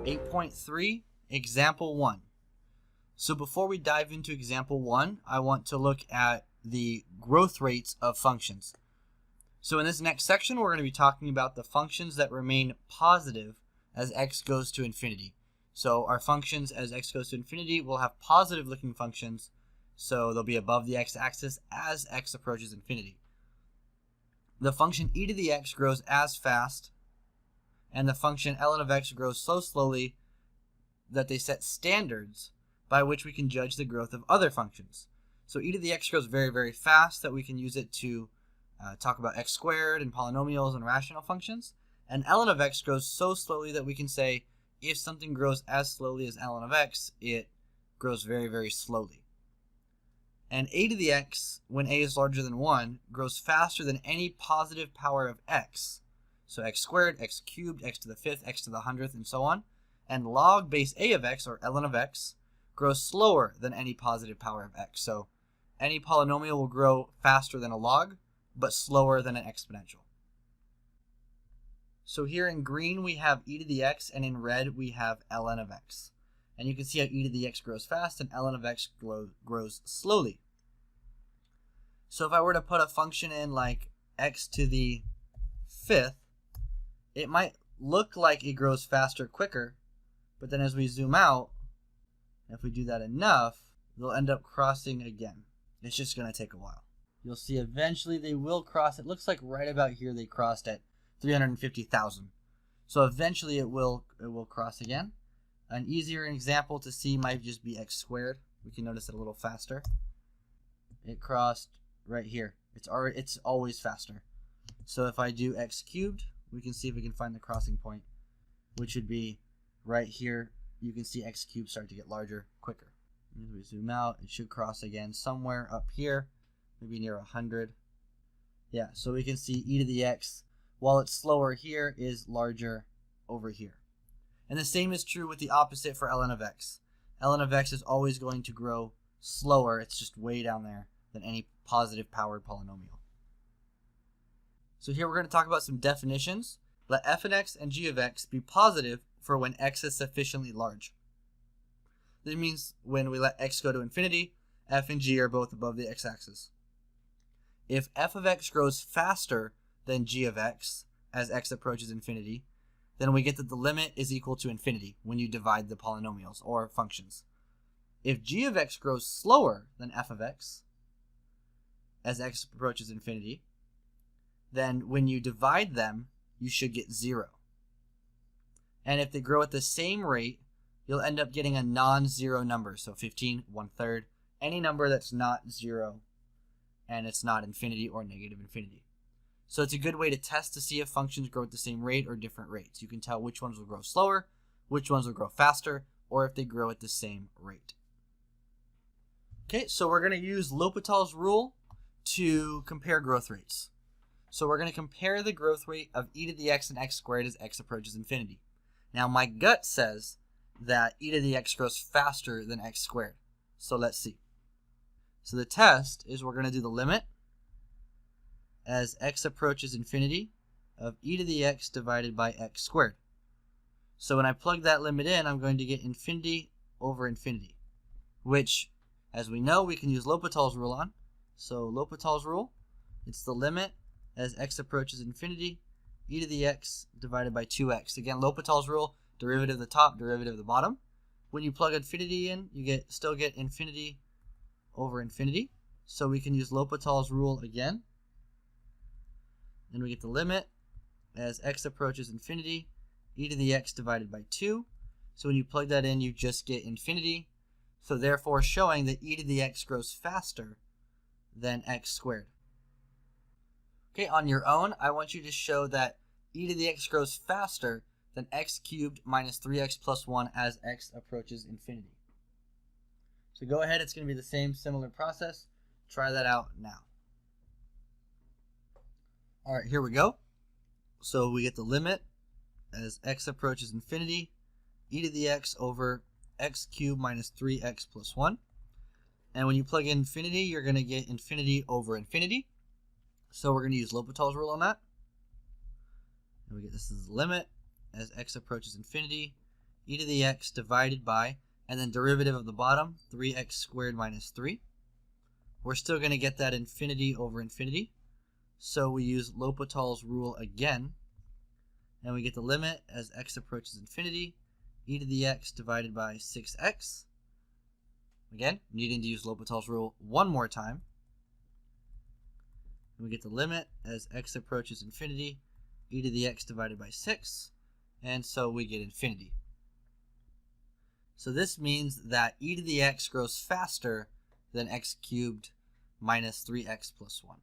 8.3, Example 1. So before we dive into Example 1, I want to look at the growth rates of functions. So in this next section, we're going to be talking about the functions that remain positive as x goes to infinity. So our functions as x goes to infinity will have positive looking functions, so they'll be above the x-axis as x approaches infinity. The function e to the x grows as fast, and the function ln of x grows so slowly that they set standards by which we can judge the growth of other functions. So e to the x grows very, very fast that we can use it to talk about x squared and polynomials and rational functions. And ln of x grows so slowly that we can say if something grows as slowly as ln of x, it grows very, very slowly. And a to the x, when a is larger than 1, grows faster than any positive power of x. So x squared, x cubed, x to the 5th, x to the 100th, and so on. And log base a of x, or ln of x, grows slower than any positive power of x. So any polynomial will grow faster than a log, but slower than an exponential. So here in green we have e to the x, and in red we have ln of x. And you can see how e to the x grows fast and ln of x grows slowly. So if I were to put a function in like x to the 5th, it might look like it grows faster quicker, but then as we zoom out, if we do that enough, they'll end up crossing again. It's just going to take a while. You'll see eventually they will cross. It looks like right about here they crossed at 350,000. So eventually it will cross again. An easier example to see might just be x squared. We can notice it a little faster. It crossed right here. It's always faster. So if I do x cubed, we can see if we can find the crossing point, which would be right here. You can see x cubed start to get larger quicker. As we zoom out, it should cross again somewhere up here, maybe near 100. Yeah, so we can see e to the x, while it's slower here, is larger over here. And the same is true with the opposite for ln of x. ln of x is always going to grow slower. It's just way down there than any positive powered polynomial. So here we're going to talk about some definitions. Let f of x and g of x be positive for when x is sufficiently large. This means when we let x go to infinity, f and g are both above the x-axis. If f of x grows faster than g of x as x approaches infinity, then we get that the limit is equal to infinity when you divide the polynomials or functions. If g of x grows slower than f of x as x approaches infinity, then when you divide them, you should get 0. And if they grow at the same rate, you'll end up getting a non-zero number. So 15, 1/3, any number that's not 0 and it's not infinity or negative infinity. So it's a good way to test to see if functions grow at the same rate or different rates. You can tell which ones will grow slower, which ones will grow faster, or if they grow at the same rate. Okay, so we're going to use L'Hopital's rule to compare growth rates. So we're going to compare the growth rate of e to the x and x squared as x approaches infinity. Now my gut says that e to the x grows faster than x squared. So let's see. So the test is we're going to do the limit as x approaches infinity of e to the x divided by x squared. So when I plug that limit in, I'm going to get infinity over infinity, which, as we know, we can use L'Hopital's rule on. So L'Hopital's rule, it's the limit as x approaches infinity, e to the x divided by 2x. Again, L'Hopital's rule, derivative of the top, derivative of the bottom. When you plug infinity in, you still get infinity over infinity. So we can use L'Hopital's rule again. And we get the limit as x approaches infinity, e to the x divided by 2. So when you plug that in, you just get infinity. So therefore showing that e to the x grows faster than x squared. Okay, on your own, I want you to show that e to the x grows faster than x cubed minus 3x plus 1 as x approaches infinity. So go ahead, it's going to be the same similar process. Try that out now. All right, here we go. So we get the limit as x approaches infinity, e to the x over x cubed minus 3x plus 1. And when you plug in infinity, you're going to get infinity over infinity. So we're going to use L'Hopital's rule on that. And we get this is the limit as x approaches infinity, e to the x divided by, and then derivative of the bottom, 3x squared minus 3. We're still going to get that infinity over infinity. So we use L'Hopital's rule again, and we get the limit as x approaches infinity, e to the x divided by 6x. Again, needing to use L'Hopital's rule one more time. And we get the limit as x approaches infinity, e to the x divided by 6, and so we get infinity. So this means that e to the x grows faster than x cubed minus 3x plus 1.